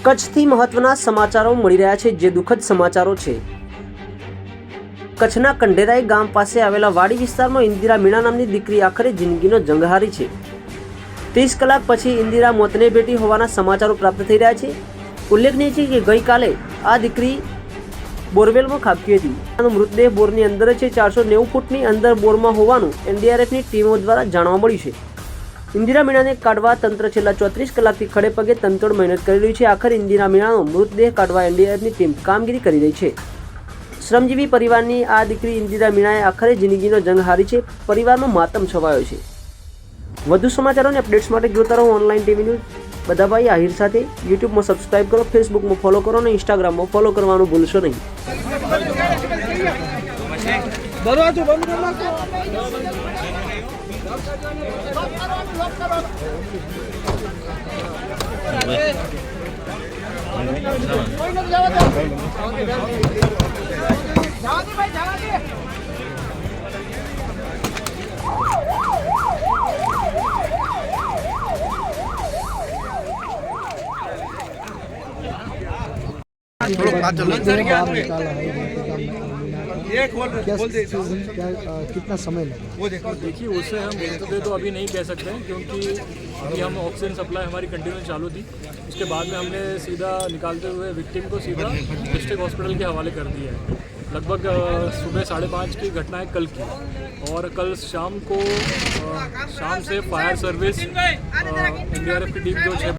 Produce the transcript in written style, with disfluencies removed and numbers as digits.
કચ્છથી મહત્વના સમાચારો મળી રહ્યા છે, જે દુઃખદ સમાચારો છે। કચ્છના કંઢેરાઈ ગામ પાસે આવેલા વાડી વિસ્તારમાં ઇન્દિરા મીણા નામની દીકરી આખરે જિંદગીનો જંગ હારી છે। 30 કલાક પછી ઇન્દિરા મોતને ભેટી હોવાના સમાચારો પ્રાપ્ત થઈ રહ્યા છે। ઉલ્લેખનીય છે કે ગઈકાલે આ દીકરી બોરવેલમાં ખાબકી હતી। આનો મૃતદેહ બોરની અંદર છે। 490 ફૂટની અંદર બોરમાં હોવાનું એનડીઆરએફની ટીમો દ્વારા જાણવા મળ્યું છે। ઇન્દિરા મીણાને કાઢવા તંત્ર છેલ્લા 34 કલાકથી ખડે પગે તનતોડ મહેનત કરી રહ્યું છે। આખરે ઇન્દિરા મીણાનો મૃતદેહ કાઢવા એનડીઆરએફની ટીમ કામગીરી કરી રહી છે। શ્રમજીવી પરિવારની આ દીકરી ઇન્દિરા મીણાએ આખરે જિંદગીનો જંગ હારી છે। પરિવારમાં માતમ છવાયો છે। વધુ સમાચારો અને અપડેટ્સ માટે જોતા રહો ઓનલાઈન ટીવી ન્યૂઝ। બધા ભાઈ આહિર સાથે યુટ્યુબમાં સબસ્ક્રાઇબ કરો, ફેસબુકમાં ફોલો કરો અને ઇન્સ્ટાગ્રામમાં ફોલો કરવાનું ભૂલશો નહીં। દરવાજો બંધ કરી નાખો। कितना समय लगा? देखिए, उससे हम मृतदेह तो अभी नहीं कह सकते हैं, क्योंकि अभी हम ऑक्सीजन सप्लाई हमारी कंटिन्यू चालू थी। उसके बाद में हमने सीधा निकालते हुए विक्टिम को सीधा डिस्ट्रिक्ट हॉस्पिटल के हवाले कर दिया है। लगभग सुबह 5:30 की घटना है कल की, और कल शाम को शाम से फायर सर्विस एनडीआरएफ की टीम जो 6